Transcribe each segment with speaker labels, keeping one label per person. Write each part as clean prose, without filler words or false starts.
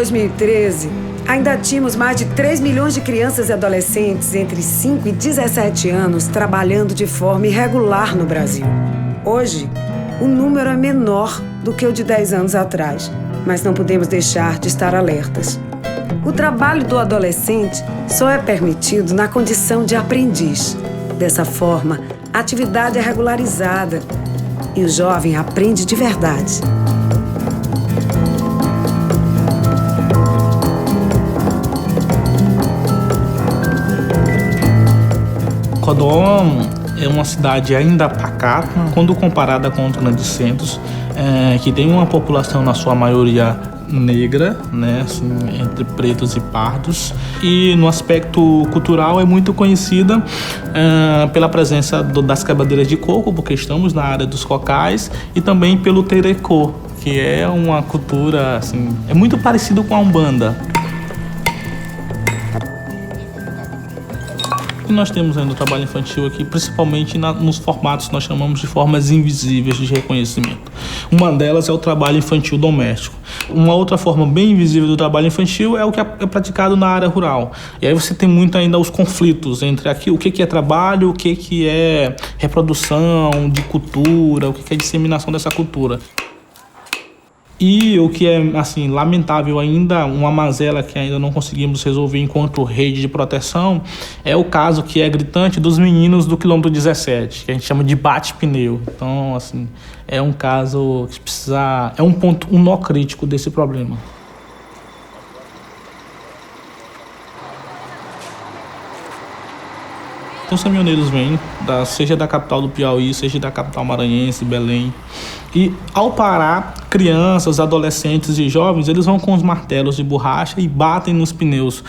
Speaker 1: 2013, ainda tínhamos mais de 3 milhões de crianças e adolescentes entre 5 e 17 anos trabalhando de forma irregular no Brasil. Hoje, o número é menor do que o de 10 anos atrás, mas não podemos deixar de estar alertas. O trabalho do adolescente só é permitido na condição de aprendiz. Dessa forma, a atividade é regularizada e o jovem aprende de verdade.
Speaker 2: Codó é uma cidade ainda pacata, quando comparada com os grandes centros, que tem uma população, na sua maioria, negra, né, assim, entre pretos e pardos. E no aspecto cultural é muito conhecida pela presença das quebradeiras de coco, porque estamos na área dos cocais, e também pelo terecô, que é uma cultura, assim, é muito parecido com a Umbanda. Nós temos ainda o trabalho infantil aqui, principalmente nos formatos que nós chamamos de formas invisíveis de reconhecimento. Uma delas é o trabalho infantil doméstico. Uma outra forma bem invisível do trabalho infantil é o que é praticado na área rural. E aí você tem muito ainda os conflitos entre aqui, o que é trabalho, o que é reprodução de cultura, o que é disseminação dessa cultura. E o que é, assim, lamentável ainda, uma mazela que ainda não conseguimos resolver enquanto rede de proteção, é o caso que é gritante dos meninos do quilômetro 17, que a gente chama de bate-pneu. Então, assim, é um caso que precisa... é um nó crítico desse problema. Então, os caminhoneiros vêm, seja da capital do Piauí, seja da capital maranhense, Belém. E, ao parar, crianças, adolescentes e jovens, eles vão com os martelos de borracha e batem nos pneus.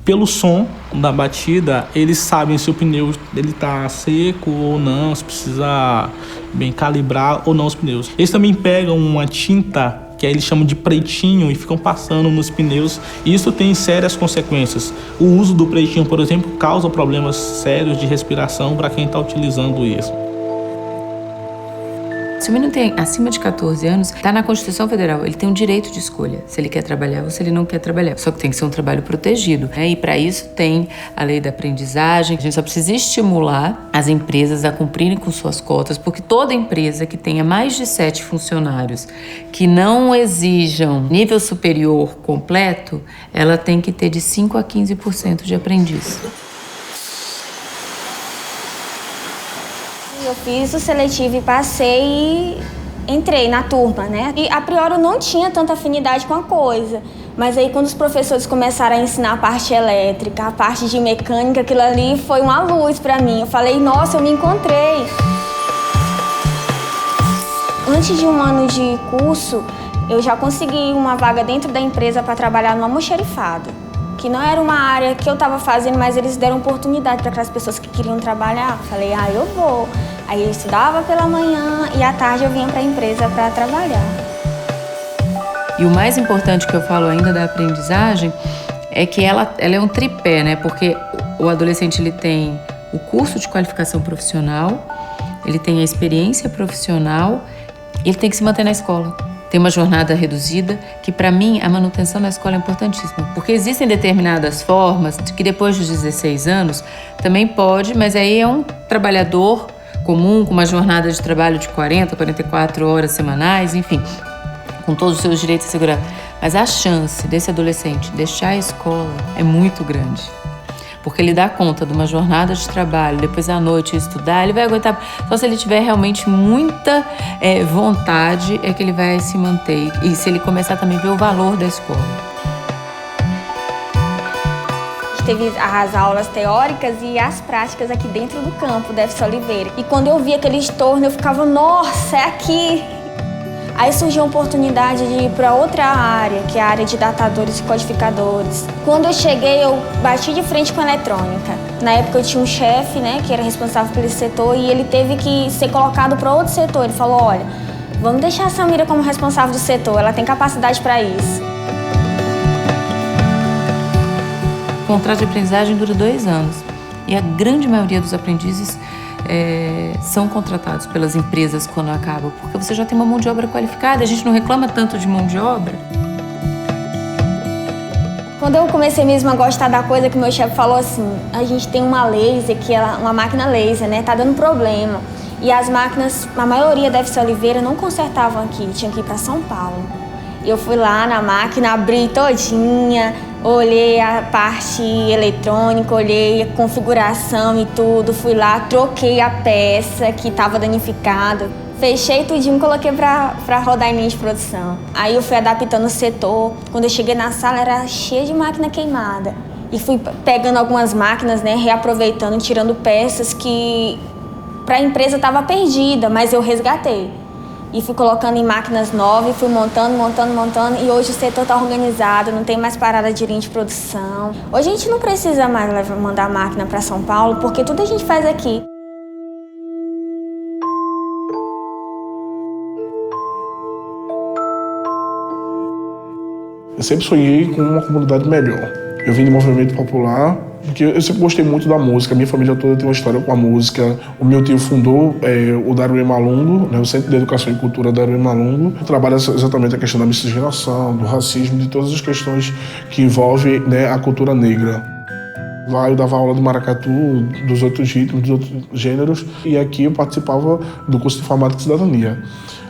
Speaker 2: Pelo som da batida, eles sabem se o pneu está seco ou não, se precisa bem calibrar ou não os pneus. Eles também pegam uma tinta que aí eles chamam de pretinho e ficam passando nos pneus. E isso tem sérias consequências. O uso do pretinho, por exemplo, causa problemas sérios de respiração para quem está utilizando isso.
Speaker 3: Se o menino tem acima de 14 anos, está na Constituição Federal, ele tem um direito de escolha, se ele quer trabalhar ou se ele não quer trabalhar. Só que tem que ser um trabalho protegido, né? E para isso tem a lei da aprendizagem. A gente só precisa estimular as empresas a cumprirem com suas cotas, porque toda empresa que tenha mais de 7 funcionários que não exijam nível superior completo, ela tem que ter de 5 a 15% de aprendiz.
Speaker 4: Eu fiz o seletivo e passei e entrei na turma, né? E a priori eu não tinha tanta afinidade com a coisa. Mas aí quando os professores começaram a ensinar a parte elétrica, a parte de mecânica, aquilo ali foi uma luz pra mim. Eu falei, nossa, eu me encontrei. Antes de 1 ano de curso, eu já consegui uma vaga dentro da empresa para trabalhar no almoxarifado, que não era uma área que eu estava fazendo, mas eles deram oportunidade para aquelas pessoas que queriam trabalhar. Falei, eu vou. Aí eu estudava pela manhã e à tarde eu vinha para a empresa para trabalhar.
Speaker 3: E o mais importante que eu falo ainda da aprendizagem é que ela é um tripé, né? Porque o adolescente ele tem o curso de qualificação profissional, ele tem a experiência profissional e ele tem que se manter na escola. Tem uma jornada reduzida, que para mim a manutenção na escola é importantíssima. Porque existem determinadas formas de que depois dos 16 anos também pode, mas aí é um trabalhador comum, com uma jornada de trabalho de 40, 44 horas semanais, enfim, com todos os seus direitos assegurados. Mas a chance desse adolescente deixar a escola é muito grande. Porque ele dá conta de uma jornada de trabalho, depois à noite estudar, ele vai aguentar. Só se ele tiver realmente muita vontade é que ele vai se manter. E se ele começar também a ver o valor da escola.
Speaker 4: A gente teve as aulas teóricas e as práticas aqui dentro do campo da FC Oliveira. E quando eu via aquele estorno, eu ficava, nossa, é aqui! Aí surgiu a oportunidade de ir para outra área, que é a área de datadores e codificadores. Quando eu cheguei, eu bati de frente com a eletrônica. Na época eu tinha um chefe, né, que era responsável por esse setor, e ele teve que ser colocado para outro setor. Ele falou, olha, vamos deixar a Samira como responsável do setor, ela tem capacidade para isso.
Speaker 3: O contrato de aprendizagem dura 2 anos e a grande maioria dos aprendizes são contratados pelas empresas quando acabam, porque você já tem uma mão de obra qualificada, a gente não reclama tanto de mão de obra.
Speaker 4: Quando eu comecei mesmo a gostar da coisa, que meu chefe falou assim, a gente tem uma laser, que é uma máquina laser, né? Tá dando problema. E as máquinas, a maioria da FC Oliveira não consertavam aqui, tinha que ir para São Paulo. Eu fui lá na máquina, abri todinha, olhei a parte eletrônica, olhei a configuração e tudo, fui lá, troquei a peça que estava danificada, fechei tudinho e coloquei pra rodar em linha de produção. Aí eu fui adaptando o setor, quando eu cheguei na sala era cheia de máquina queimada. E fui pegando algumas máquinas, né, reaproveitando, tirando peças que para a empresa estava perdida, mas eu resgatei. E fui colocando em máquinas novas, fui montando, e hoje o setor está organizado, não tem mais parada de linha de produção. Hoje a gente não precisa mais mandar máquina para São Paulo, porque tudo a gente faz aqui.
Speaker 5: Eu sempre sonhei com uma comunidade melhor. Eu vim do movimento popular, porque eu sempre gostei muito da música. Minha família toda tem uma história com a música. O meu tio fundou o Daruê Malungo, né, o Centro de Educação e Cultura Daruê Malungo, que trabalha exatamente a questão da miscigenação, do racismo, de todas as questões que envolvem, né, a cultura negra. Lá eu dava aula de maracatu, dos outros ritmos, dos outros gêneros, e aqui eu participava do curso de informática e cidadania.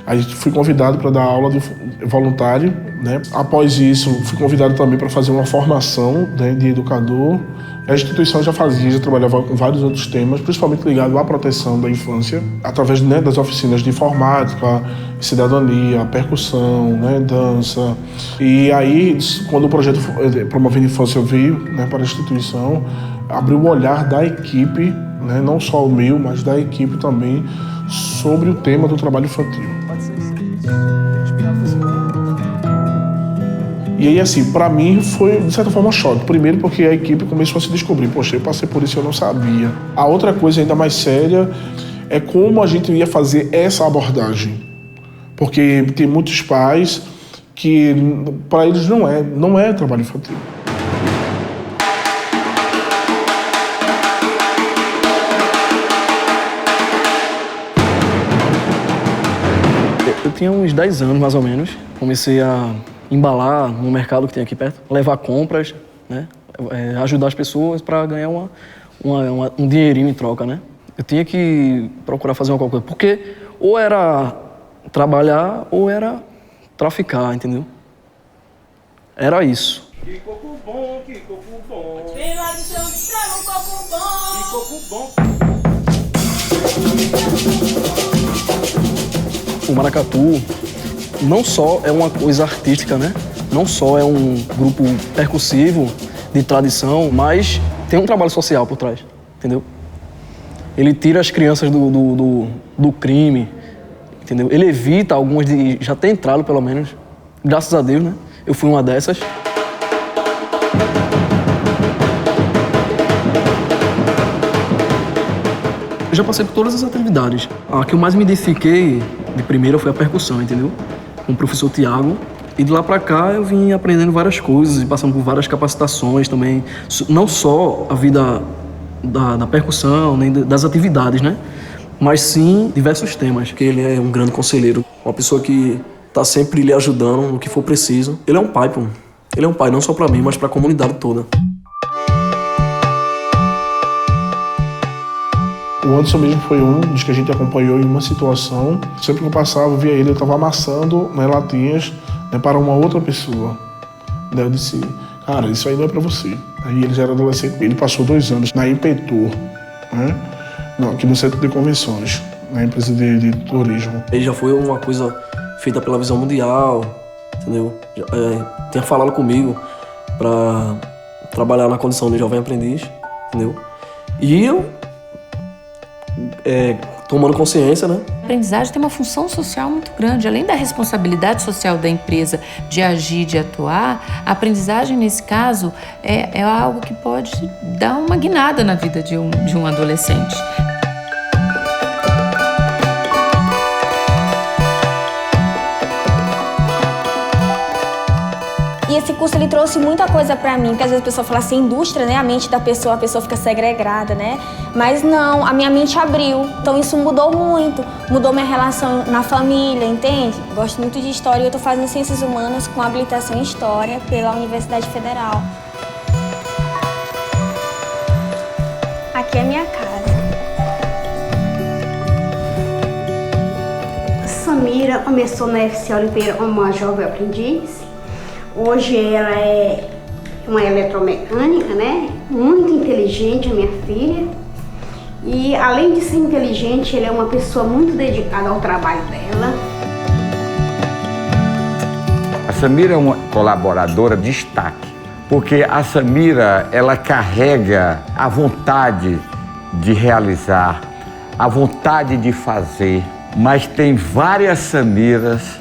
Speaker 5: Aí fui convidado para dar aula de voluntário, né? Após isso, fui convidado também para fazer uma formação, né, de educador. A instituição já trabalhava com vários outros temas, principalmente ligados à proteção da infância, através, né, das oficinas de informática, cidadania, percussão, né, dança. E aí, quando o projeto Promovendo Infância veio, né, para a instituição, abriu o olhar da equipe, né, não só o meu, mas da equipe também, sobre o tema do trabalho infantil. E aí, assim, para mim foi, de certa forma, um choque. Primeiro porque a equipe começou a se descobrir. Poxa, eu passei por isso e eu não sabia. A outra coisa ainda mais séria é como a gente ia fazer essa abordagem. Porque tem muitos pais que, para eles, não é trabalho infantil.
Speaker 6: Eu tinha uns 10 anos, mais ou menos. Comecei a embalar no mercado que tem aqui perto, levar compras, né? Ajudar as pessoas para ganhar um dinheirinho em troca, né? Eu tinha que procurar fazer alguma coisa, porque ou era trabalhar ou era traficar, entendeu? Era isso.
Speaker 7: Que coco bom, que coco bom. Vem lá do chão de céu, um coco bom. Que coco bom.
Speaker 6: O maracatu não só é uma coisa artística, né? Não só é um grupo percussivo de tradição, mas tem um trabalho social por trás, entendeu? Ele tira as crianças do crime, entendeu? Ele evita algumas de já ter entrado, pelo menos. Graças a Deus, né? Eu fui uma dessas. Eu já passei por todas as atividades. A que eu mais me identifiquei de primeira foi a percussão, entendeu? Com o professor Tiago. E de lá pra cá eu vim aprendendo várias coisas e passando por várias capacitações também. Não só a vida da percussão, nem das atividades, né? Mas sim diversos temas. Porque ele é um grande conselheiro, uma pessoa que tá sempre lhe ajudando no que for preciso. Ele é um pai, pô. Ele é um pai não só pra mim, mas pra comunidade toda.
Speaker 5: O Anderson mesmo foi um dos que a gente acompanhou em uma situação. Sempre que eu passava, eu via ele estava amassando, né, latinhas, né, para uma outra pessoa. Daí eu disse, cara, isso aí não é para você. Aí ele já era adolescente, ele passou 2 anos na Impetur, né, aqui no Centro de Convenções, na empresa de turismo.
Speaker 6: Ele já foi uma coisa feita pela Visão Mundial, entendeu? Tinha falado comigo para trabalhar na condição de jovem aprendiz, entendeu? E eu tomando consciência, né?
Speaker 3: A aprendizagem tem uma função social muito grande. Além da responsabilidade social da empresa de agir, de atuar, a aprendizagem, nesse caso, é algo que pode dar uma guinada na vida de um adolescente.
Speaker 4: E esse curso, ele trouxe muita coisa pra mim, porque às vezes a pessoa fala assim, indústria, né? A mente da pessoa, a pessoa fica segregada, né? Mas não, a minha mente abriu. Então isso mudou muito. Mudou minha relação na família, entende? Gosto muito de história e eu tô fazendo Ciências Humanas com habilitação em História pela Universidade Federal. aqui é minha casa.
Speaker 8: Samira começou na FC Oliveira como uma jovem aprendiz. Hoje ela é uma eletromecânica, né? Muito inteligente, a minha filha. E além de ser inteligente, ela é uma pessoa muito dedicada ao trabalho dela.
Speaker 9: A Samira é uma colaboradora de destaque, porque a Samira, ela carrega a vontade de realizar, a vontade de fazer, mas tem várias Samiras,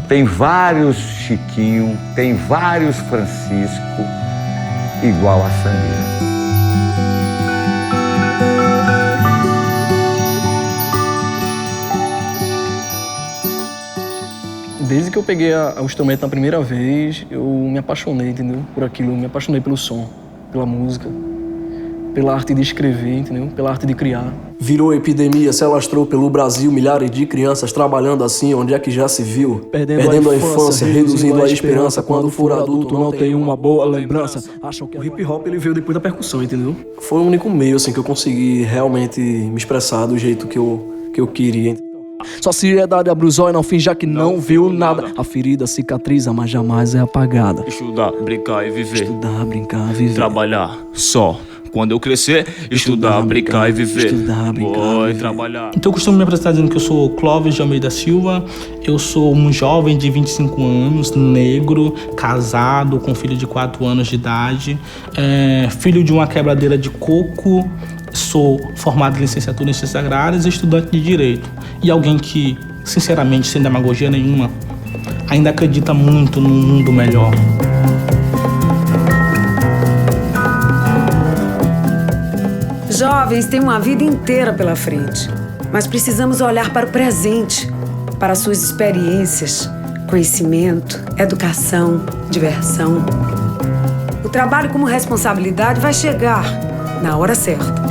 Speaker 9: tem vários Chiquinho, tem vários Francisco, igual a Samira.
Speaker 6: Desde que eu peguei o instrumento na primeira vez, eu me apaixonei, entendeu? Por aquilo, eu me apaixonei pelo som, pela música, pela arte de escrever, entendeu? Pela arte de criar.
Speaker 10: Virou epidemia, se alastrou pelo Brasil, milhares de crianças trabalhando assim, onde é que já se viu? Perdendo a infância, reduzindo a esperança, quando for adulto não tem uma boa lembrança.
Speaker 6: Acham que o hip hop ele veio depois da percussão, entendeu?
Speaker 10: Foi o único meio assim que eu consegui realmente me expressar do jeito que eu queria.
Speaker 6: Sua seriedade abre os olhos, não finja que não viu nada. A ferida cicatriza, mas jamais é apagada.
Speaker 7: Estudar, brincar e viver.
Speaker 6: Estudar, brincar, viver.
Speaker 7: Trabalhar só. Quando eu crescer, estudar, brincar e viver.
Speaker 6: Estudar, brincar, viver.
Speaker 7: Trabalhar.
Speaker 2: Então eu costumo me apresentar dizendo que eu sou Clóvis de Almeida Silva, eu sou um jovem de 25 anos, negro, casado, com filho de 4 anos de idade, filho de uma quebradeira de coco, sou formado em licenciatura em Ciências Agrárias e estudante de Direito. E alguém que, sinceramente, sem demagogia nenhuma, ainda acredita muito num mundo melhor.
Speaker 1: Jovens têm uma vida inteira pela frente, mas precisamos olhar para o presente, para suas experiências, conhecimento, educação, diversão. O trabalho como responsabilidade vai chegar na hora certa.